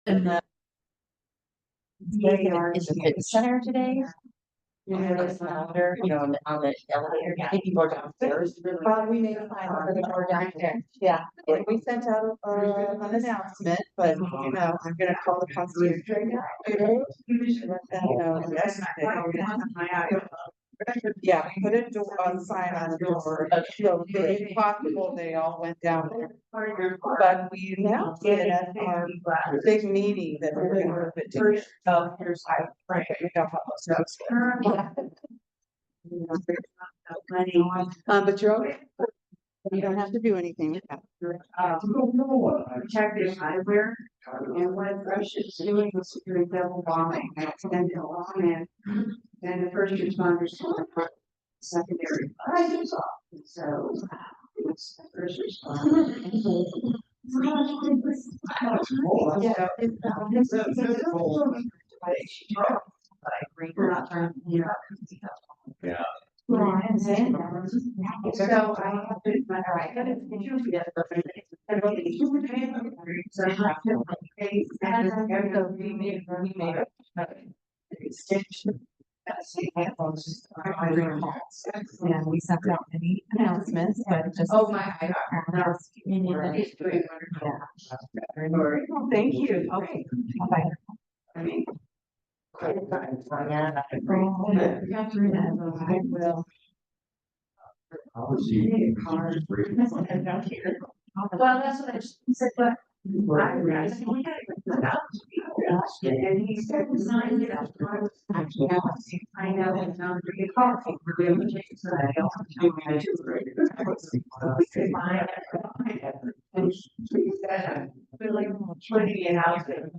And they are in the fitness center today. You know, there's an elevator, you know, on the elevator, I think people are downstairs. We made a final for the door downstairs. Yeah, and we sent out an announcement, but you know, I'm gonna call the concierge right now. Let them know yesterday. Yeah, put a door on sign on the door, so if possible, they all went down there. But we announced it at our big meeting that we're gonna move it to. Oh, here's, Right, we don't have those notes. But you're okay. You don't have to do anything with that. check this eyewear, and what Russia is doing is doing double bombing, accidental bombing, and the first responders secondary fires off, so it's the first responders. Yeah. So I have to, all right. And we sent out any announcements, but just. Oh, my. Thank you. Okay. Bye. I will. Well, that's what I said, but. And he said, design it up. I know it's not really coffee. So I don't do my and she said, really, putting it out there.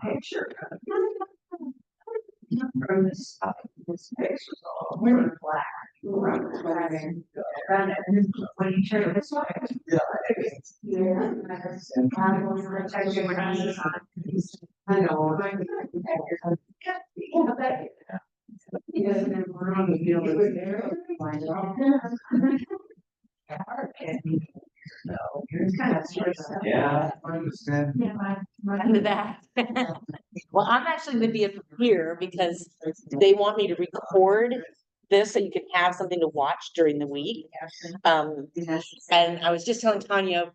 Picture. From this picture, really black. When you turn this way. I know. Yeah, I understand. Into that. Well, I'm actually gonna be up here because they want me to record this so you can have something to watch during the week. And I was just telling Tanya,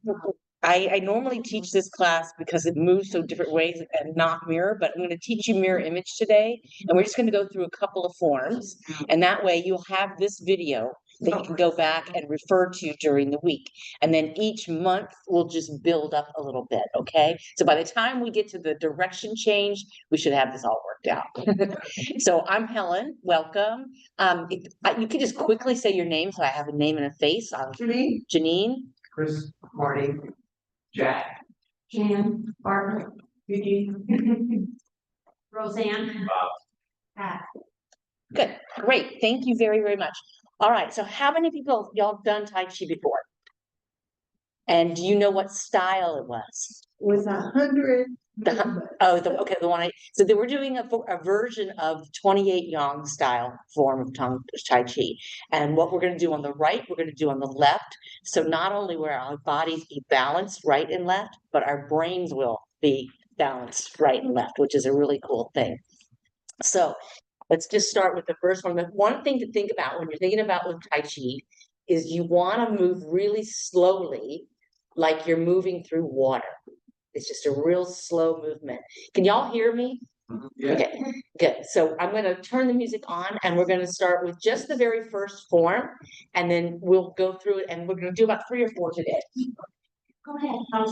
I normally teach this class because it moves so different ways and not mirror, but I'm gonna teach you mirror image today. And we're just gonna go through a couple of forms. And that way you'll have this video that you can go back and refer to during the week. And then each month we'll just build up a little bit, okay? So by the time we get to the direction change, we should have this all worked out. So I'm Helen, welcome. You can just quickly say your name, so I have a name and a face. Janine. Chris, Marty, Jack. Jan, Barbara, Judy, Roseanne. Pat. Good, great, thank you very, very much. All right, so how many people, y'all done Tai Chi before? And do you know what style it was? Was 100. Okay, the one so they were doing a version of 28 Yang style form of Tai Chi. And what we're gonna do on the right, we're gonna do on the left. So not only will our bodies be balanced right and left, but our brains will be balanced right and left, which is a really cool thing. So let's just start with the first one. The one thing to think about when you're thinking about with Tai Chi is you want to move really slowly, like you're moving through water. It's just a real slow movement. Can y'all hear me? Yeah. Okay, good. So I'm going to turn the music on and we're going to start with just the very first form and then we'll go through it and we're going to do about 3 or 4 today. Go ahead. I'll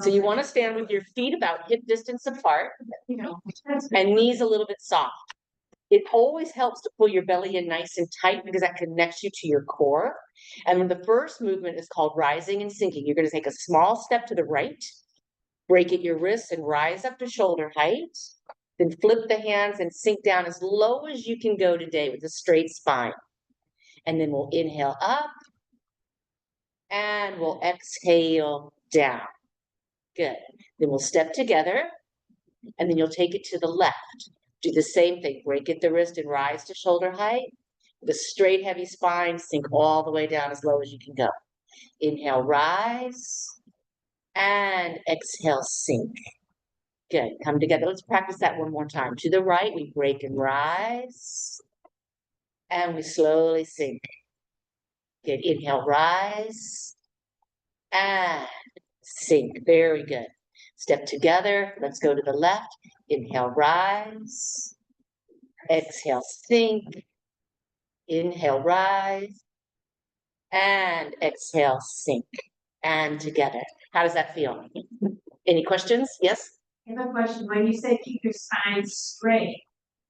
So you want to stand with your feet about hip distance apart and knees a little bit soft. It always helps to pull your belly in nice and tight because that connects you to your core. And the first movement is called rising and sinking. You're going to take a small step to the right, break at your wrists and rise up to shoulder height. Then flip the hands and sink down as low as you can go today with a straight spine. And then we'll inhale up and we'll exhale down. Good. Then we'll step together and then you'll take it to the left. Do the same thing. Break at the wrist and rise to shoulder height. With a straight, heavy spine, sink all the way down as low as you can go. Inhale, rise. And exhale, sink. Good. Come together. Let's practice that one more time. To the right, we break and rise. And we slowly sink. Good. Inhale, rise. And sink. Very good. Step together. Let's go to the left. Inhale, rise. Exhale, sink. Inhale, rise. And exhale, sink. And together. How does that feel? Any questions? Yes? I have a question. When you say keep your spine straight,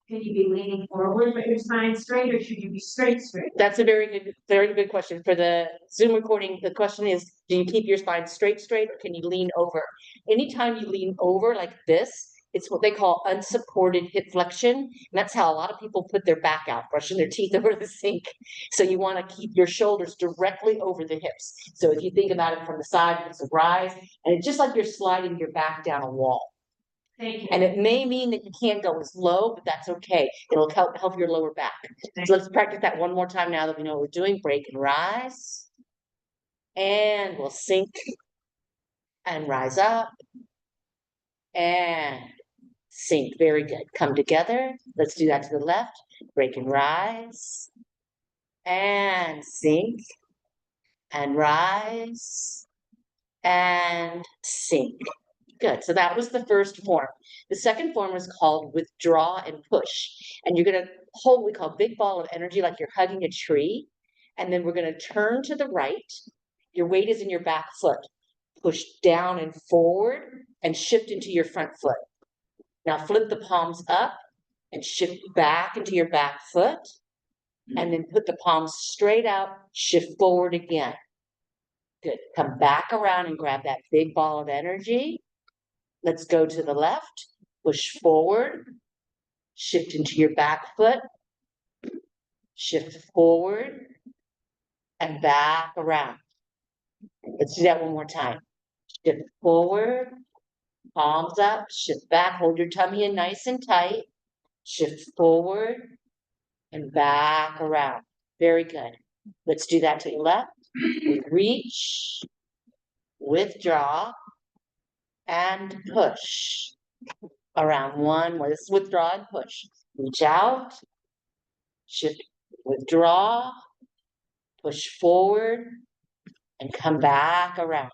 can you be leaning forward but your spine straight, or should you be straight? That's a very good question. For the Zoom recording, the question is, do you keep your spine straight, or can you lean over? Anytime you lean over like this, it's what they call unsupported hip flexion. And that's how a lot of people put their back out, brushing their teeth over the sink. So you want to keep your shoulders directly over the hips. So if you think about it from the side, it's a rise, and it's just like you're sliding your back down a wall. Thank you. And it may mean that you can't go as low, but that's okay. It'll help your lower back. So let's practice that one more time now that we know what we're doing. Break and rise. And we'll sink and rise up. And sink. Very good. Come together. Let's do that to the left. Break and rise. And sink. And rise. And sink. Good. So that was the first form. The second form is called withdraw and push. And you're going to hold what we call big ball of energy, like you're hugging a tree. And then we're going to turn to the right. Your weight is in your back foot. Push down and forward and shift into your front foot. Now flip the palms up and shift back into your back foot. And then put the palms straight out, shift forward again. Good. Come back around and grab that big ball of energy. Let's go to the left, push forward, shift into your back foot, shift forward, and back around. Let's do that one more time. Shift forward, palms up, shift back, hold your tummy in nice and tight, shift forward, and back around. Very good. Let's do that to the left. Reach, withdraw, and push. Around one more. This is withdraw and push. Reach out, shift, withdraw, push forward, and come back around.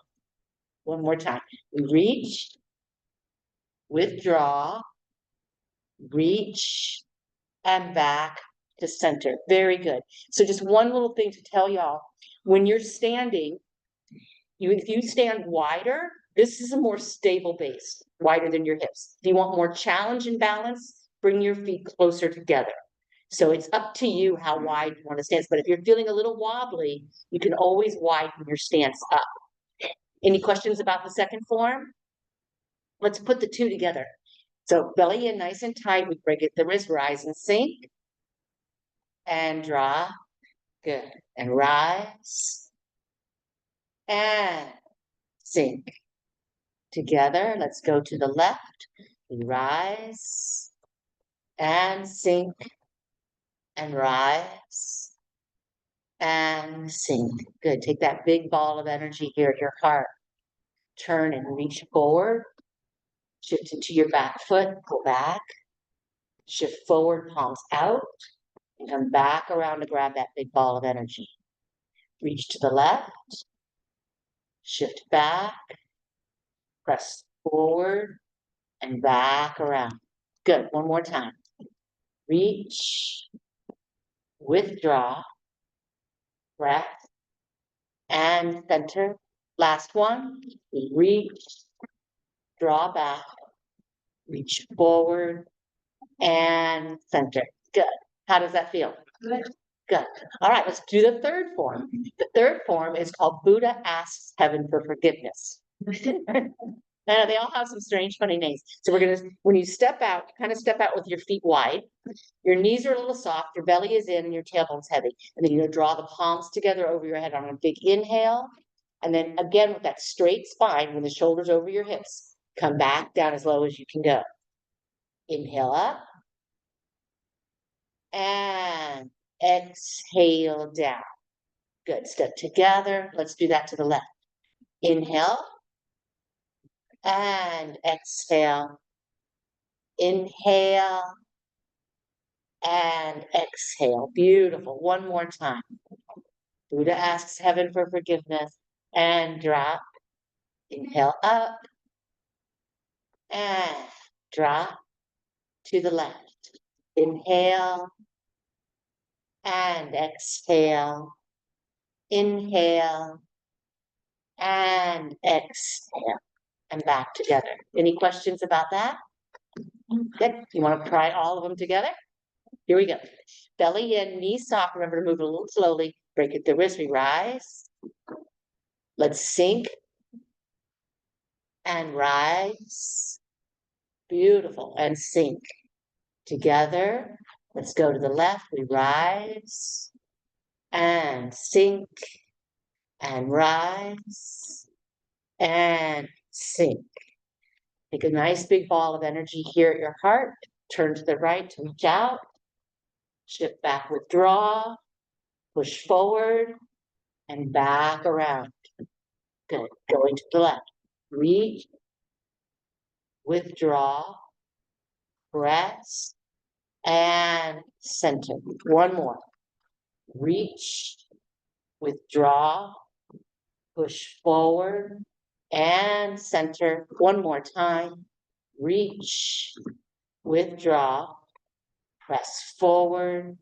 One more time. We reach, withdraw, reach, and back to center. Very good. So just one little thing to tell y'all. When you're standing, if you stand wider, this is a more stable base, wider than your hips. If you want more challenge and balance, bring your feet closer together. So it's up to you how wide you want to stand. But if you're feeling a little wobbly, you can always widen your stance up. Any questions about the second form? Let's put the two together. So belly in nice and tight. We break it the wrist, rise and sink. And draw. Good. And rise. And sink. Together. Let's go to the left. We rise. And sink. And rise. And sink. Good. Take that big ball of energy here at your heart. Turn and reach forward. Shift into your back foot. Go back. Shift forward, palms out. And come back around to grab that big ball of energy. Reach to the left. Shift back. Press forward. And back around. Good. One more time. Reach. Withdraw. Breath. And center. Last one. Reach. Draw back. Reach forward. And center. Good. How does that feel? Good. Good. All right, let's do the third form. The third form is called Buddha Asks Heaven for Forgiveness. Now, they all have some strange, funny names. So we're gonna, when you step out, kind of step out with your feet wide. Your knees are a little soft, your belly is in, and your tailbone's heavy. And then you're gonna draw the palms together over your head on a big inhale. And then again, with that straight spine, when the shoulders over your hips, come back down as low as you can go. Inhale up. And exhale down. Good, step together. Let's do that to the left. Inhale and exhale. Inhale and exhale. Beautiful. One more time. Buddha asks heaven for forgiveness and drop. Inhale up and drop to the left. Inhale and exhale. Inhale and exhale. And back together. Any questions about that? Good. You want to try all of them together? Here we go. Belly in, knees soft. Remember to move a little slowly. Break at the wrist. We rise. Let's sink and rise. Beautiful. And sink. Together. Let's go to the left. We rise and sink and rise and sink. Take a nice big ball of energy here at your heart. Turn to the right to reach out. Shift back, withdraw. Push forward and back around. Good. Going to the left. Reach. Withdraw. Press. And center. One more. Reach. Withdraw. Push forward. And center. One more time. Reach. Withdraw. Press forward.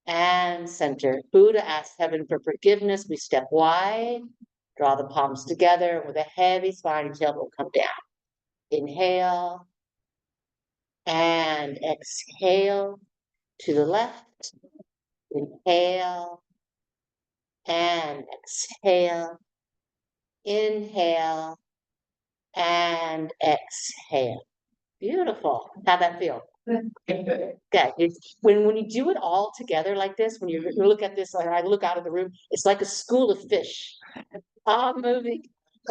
And center. Buddha asks heaven for forgiveness. We step wide. Draw the palms together with a heavy spine. Tailbone will come down. Inhale. And exhale to the left. Inhale. And exhale. Inhale. And exhale. Beautiful. How'd that feel? Good. When you do it all together like this, when you look at this, and I look out of the room, it's like a school of fish, all moving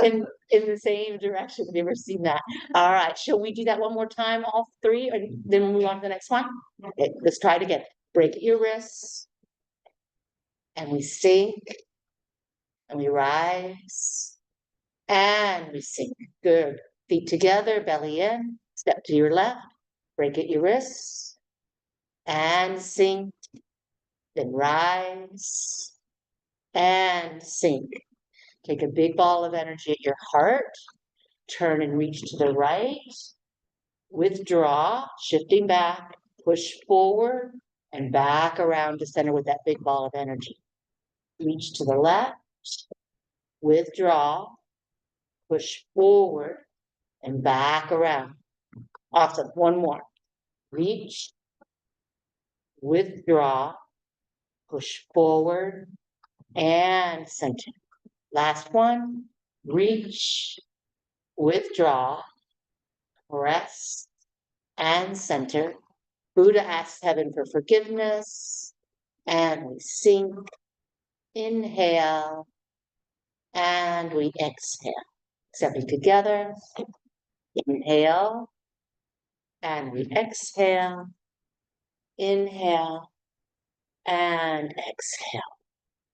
in the same direction. Have you ever seen that? All right. Shall we do that one more time, all three, and then we'll move on to the next one? Okay, let's try it again. Break your wrists, and we sink, and we rise, and we sink. Good. Feet together, belly in. Step to your left. Break at your wrists and sink, then rise and sink. Take a big ball of energy at your heart, turn and reach to the right, withdraw, shifting back, push forward and back around to center with that big ball of energy. Reach to the left, withdraw, push forward and back around. Awesome. One more. Reach, withdraw, push forward and center. Last one. Reach, withdraw, press, and center. Buddha asks heaven for forgiveness. And we sink. Inhale. And we exhale. Stepping together. Inhale. And we exhale. Inhale. And exhale.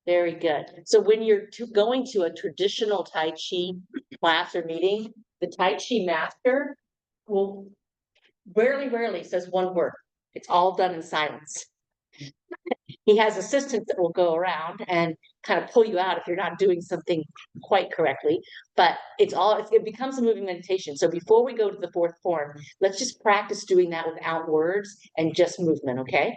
Very good. So when you're going to a traditional Tai Chi class or meeting, the Tai Chi master will rarely says one word. It's all done in silence. He has assistants that will go around and kind of pull you out if you're not doing something quite correctly, but it becomes a moving meditation. So before we go to the fourth form, let's just practice doing that without words and just movement, okay?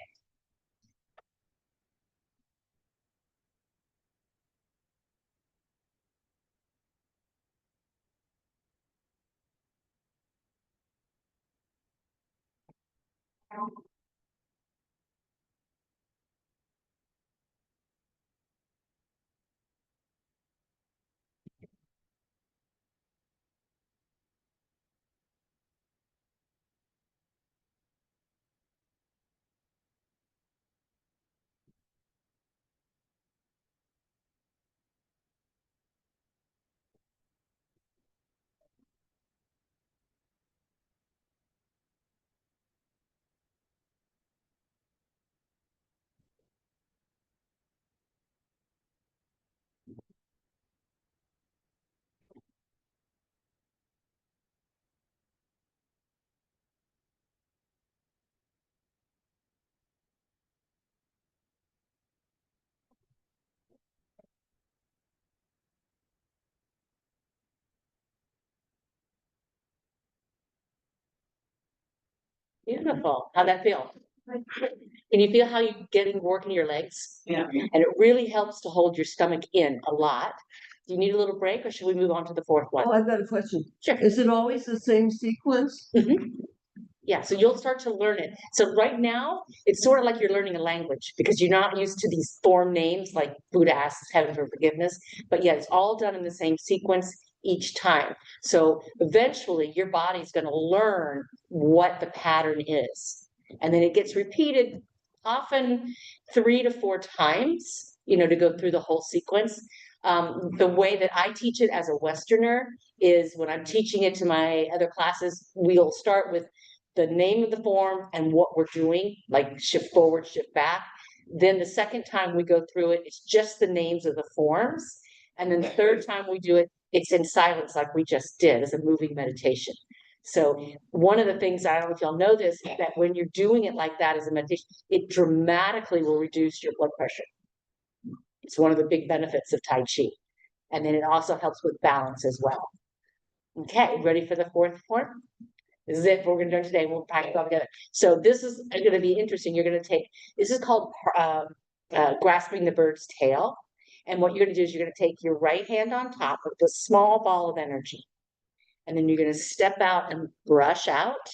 Beautiful. How'd that feel? Can you feel how you getting work in your legs? Yeah. And it really helps to hold your stomach in a lot. Do you need a little break or should we move on to the fourth one? Oh, I've got a question. Sure. Is it always the same sequence? Mhm. Yeah, so you'll start to learn it. So right now, it's sort of like you're learning a language because you're not used to these form names like Buddha asks heaven for forgiveness. But yeah, it's all done in the same sequence each time. So eventually your body's going to learn what the pattern is. And then it gets repeated often 3 to 4 times, to go through the whole sequence. The way that I teach it as a Westerner is when I'm teaching it to my other classes, we'll start with the name of the form and what we're doing, like shift forward, shift back. Then the second time we go through it, it's just the names of the forms. And then the third time we do it, it's in silence like we just did as a moving meditation. So one of the things, I don't know if y'all know this, that when you're doing it like that as a meditation, it dramatically will reduce your blood pressure. It's one of the big benefits of Tai Chi. And then it also helps with balance as well. Okay, ready for the fourth form? This is it. We're going to do today. We'll pack it all together. So this is going to be interesting. You're going to take, this is called grasping the bird's tail. And what you're going to do is you're going to take your right hand on top of the small ball of energy. And then you're going to step out and brush out.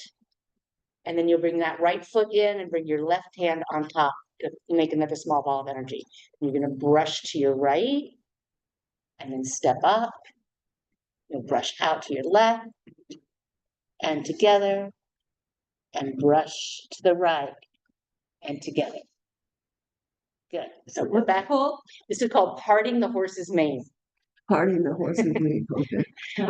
And then you'll bring that right foot in and bring your left hand on top to make another small ball of energy. And you're going to brush to your right and then step up. You'll brush out to your left and together and brush to the right and together. Good. So we're back. This is called parting the horse's mane. Parting the horse's mane. Okay.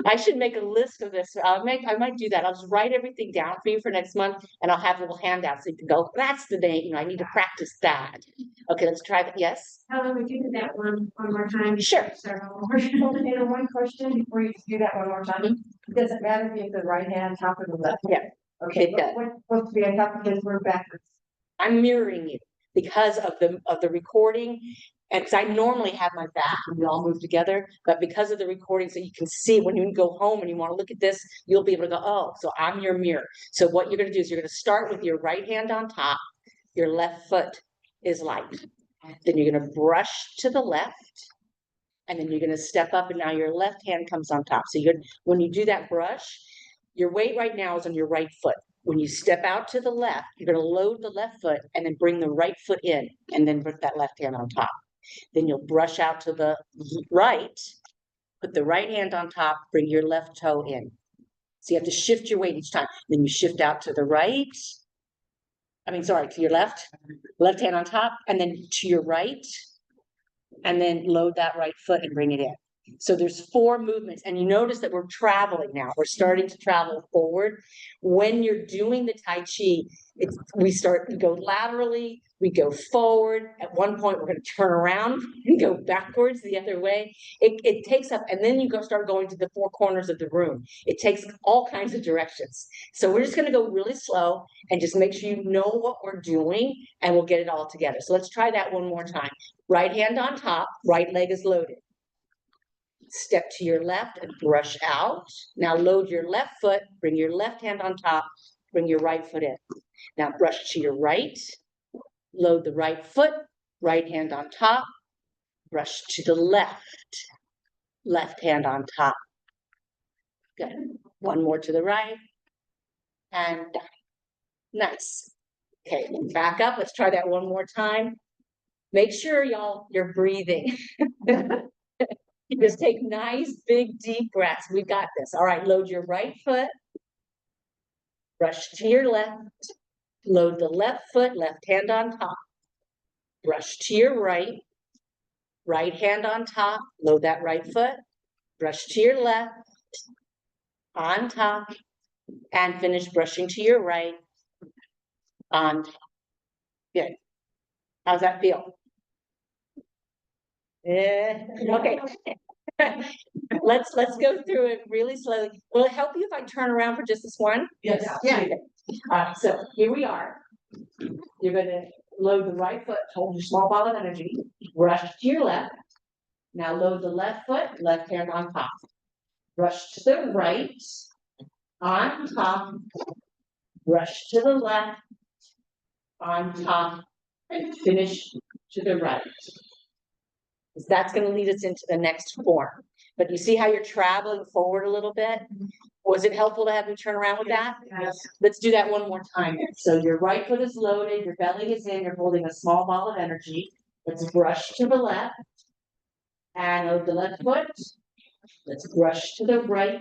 I should make a list of this. I might do that. I'll just write everything down for you for next month, and I'll have little handouts so you can go. That's the day. I need to practice that. Okay, let's try that. Yes. Helen, would you do that one more time? Sure. One question before you do that one more time. Does it matter if you have the right hand top or the left? Yeah. Okay, It does. what's supposed to be on top because we're backwards. I'm mirroring you because of the recording. And because I normally have my back and we all move together, but because of the recording, so you can see when you go home and you want to look at this, you'll be able to go, oh, so I'm your mirror. So what you're going to do is you're going to start with your right hand on top, your left foot is light. Then you're going to brush to the left, and then you're going to step up, and now your left hand comes on top. So when you do that brush, your weight right now is on your right foot. When you step out to the left, you're going to load the left foot and then bring the right foot in, and then put that left hand on top. Then you'll brush out to the right, put the right hand on top, bring your left toe in. So you have to shift your weight each time. Then you shift out to the right. To your left hand on top, and then to your right, and then load that right foot and bring it in. So there's 4 movements, and you notice that we're traveling now. We're starting to travel forward. When you're doing the Tai Chi, we go laterally, we go forward. At one point, we're going to turn around and go backwards the other way. It takes up, and then you start going to the 4 corners of the room. It takes all kinds of directions. So we're just going to go really slow and just make sure you know what we're doing, and we'll get it all together. So let's try that one more time. Right hand on top, right leg is loaded. Step to your left and brush out. Now load your left foot, bring your left hand on top, bring your right foot in. Now brush to your right, load the right foot, right hand on top, brush to the left hand on top. Good. One more to the right, and done. Nice. Okay, back up. Let's try that one more time. Make sure, y'all, you're breathing. Just take nice, big, deep breaths. We got this. All right, load your right foot. Brush to your left. Load the left foot, left hand on top. Brush to your right. Right hand on top. Load that right foot. Brush to your left. On top. And finish brushing to your right. On top. Good. How's that feel? Yeah. Okay. Let's go through it really slowly. Will it help you if I turn around for just this one? Yes. Yeah. All right, so here we are. You're going to load the right foot, hold your small ball of energy, brush to your left. Now load the left foot, left hand on top. Brush to the right, on top, brush to the left, on top, and finish to the right. 'Cause that's gonna lead us into the next form. But you see how you're traveling forward a little bit? Was it helpful to have me turn around with that? Yes. Let's do that one more time. So your right foot is loaded, your belly is in, you're holding a small ball of energy. Let's brush to the left. And load the left foot. Let's brush to the right,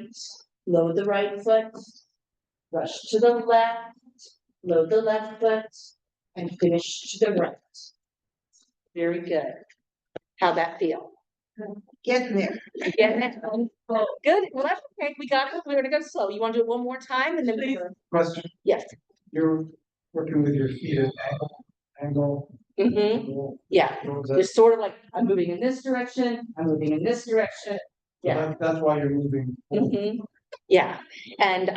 load the right foot. Brush to the left, load the left foot, and finish to the right. Very good. How'd that feel? Getting there. Getting it? Good, well, that's okay, we got it, we're gonna go slow. You wanna do it one more time and then we can, Question, yes. you're working with your feet at angle. Yeah, Towards it's sort of like, I'm moving in this direction, I'm moving in this direction. Yeah. That's why you're moving. Yeah, and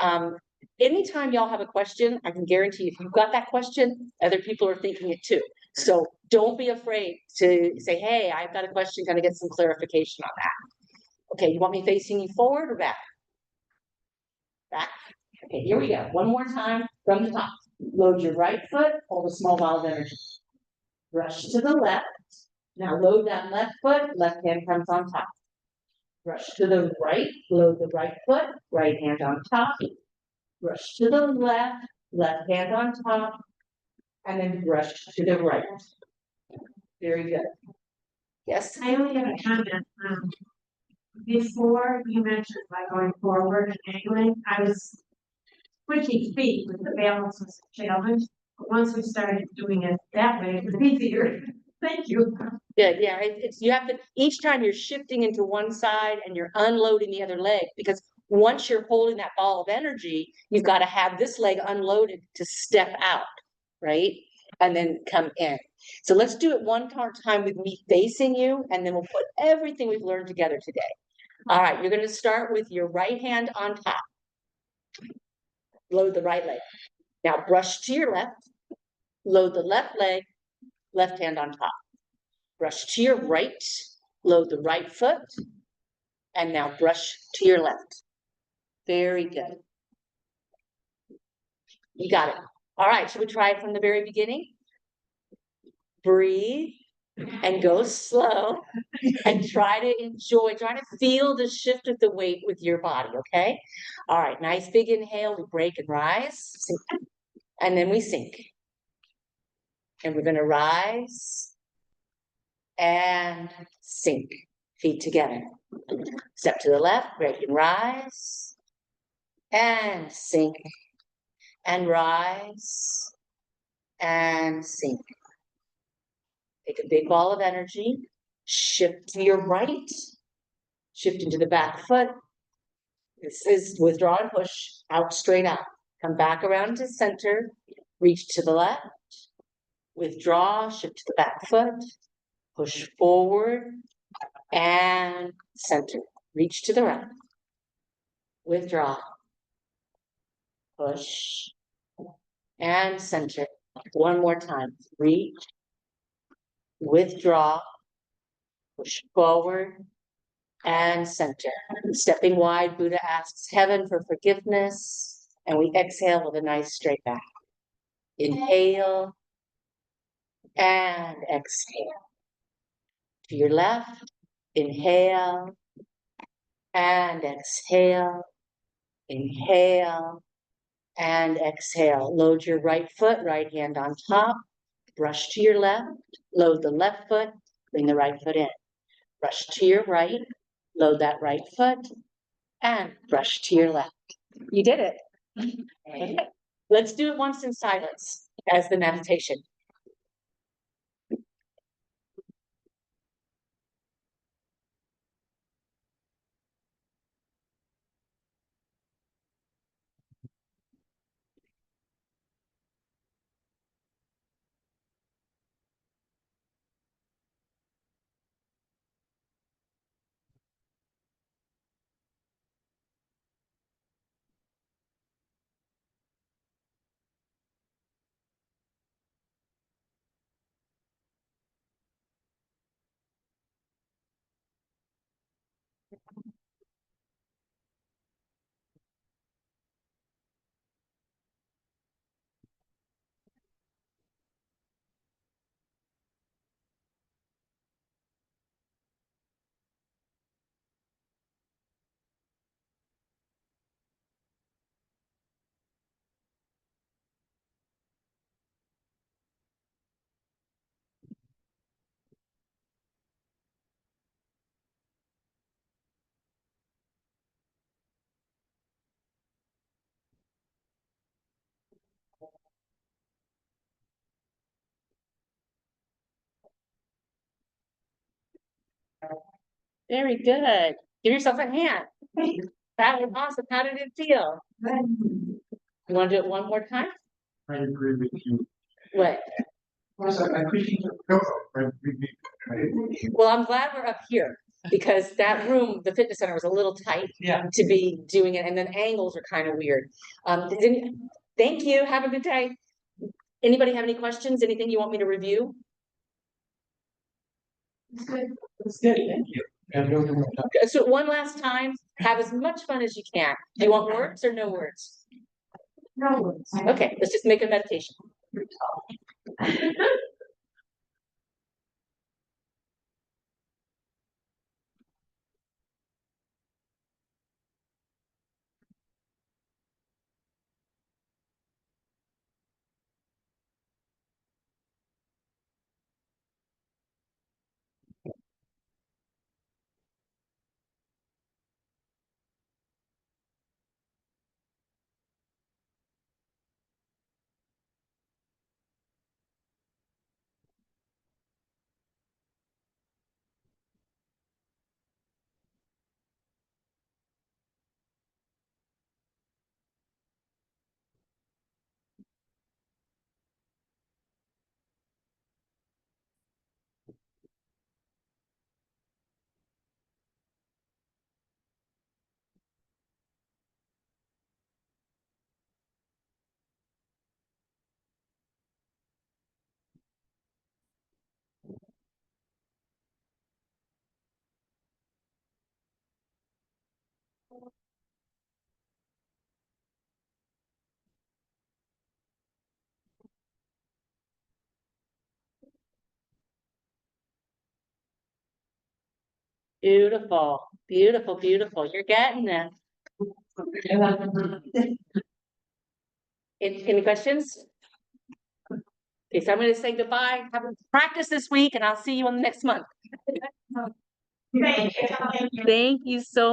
anytime y'all have a question, I can guarantee if you've got that question, other people are thinking it too. So don't be afraid to say, hey, I've got a question, kind of get some clarification on that. Okay, you want me facing you forward or back? Back. Okay, here we go. One more time from the top. Load your right foot, hold a small ball of energy. Brush to the left. Now load that left foot, left hand comes on top. Brush to the right, load the right foot, right hand on top. Brush to the left, left hand on top, and then brush to the right. Very good. Yes, I only have a comment, before you mentioned by going forward and angling, I was switching feet with the balance was a challenge. But once we started doing it that way, it was easier. Thank you. good. Yeah, it's, you have to, each time you're shifting into one side and you're unloading the other leg, because once you're holding that ball of energy, you've got to have this leg unloaded to step out, right? And then come in. So let's do it one more time with me facing you, and then we'll put everything we've learned together today. All right, you're gonna start with your right hand on top. Load the right leg. Now brush to your left, load the left leg, left hand on top. Brush to your right, load the right foot, and now brush to your left. Very good. You got it. All right, should we try it from the very beginning? Breathe and go slow and try to enjoy, try to feel the shift of the weight with your body, okay? All right, nice big inhale, we break and rise, sink, and then we sink. And we're gonna rise and sink, feet together. Step to the left, break and rise, and sink, and rise, and sink. Take a big ball of energy, shift to your right, shift into the back foot. This is withdraw and push, out, straight out. Come back around to center, reach to the left, withdraw, shift to the back foot, push forward, and center. Reach to the right, withdraw, push, and center. One more time, reach, withdraw, push forward, and center. Stepping wide, Buddha asks heaven for forgiveness, and we exhale with a nice straight back. Inhale and exhale. To your left, inhale and exhale, inhale and exhale. Load your right foot, right hand on top, brush to your left, load the left foot, bring the right foot in. Brush to your right, load that right foot, and brush to your left. You did it. Okay. Let's do it once in silence as the meditation. Very good. Give yourself a hand. That was awesome. How did it feel? You wanna do it one more time? I agree with you. What? Of course, I appreciate your pillow, but Well, I'm glad we're up here because that room, the fitness center was a little tight. Yeah. To be doing it, and then angles are kind of weird. Thank you. Have a good day. Anybody have any questions? Anything you want me to review? It's good, thank you. And no, no, no. So one last time, have as much fun as you can. Do you want words or no words? No words. Okay, let's just make a meditation. Beautiful, beautiful, beautiful. You're getting it. Any questions? Okay, so I'm gonna say goodbye. Have a practice this week and I'll see you on the next month. Thank you. Thank you so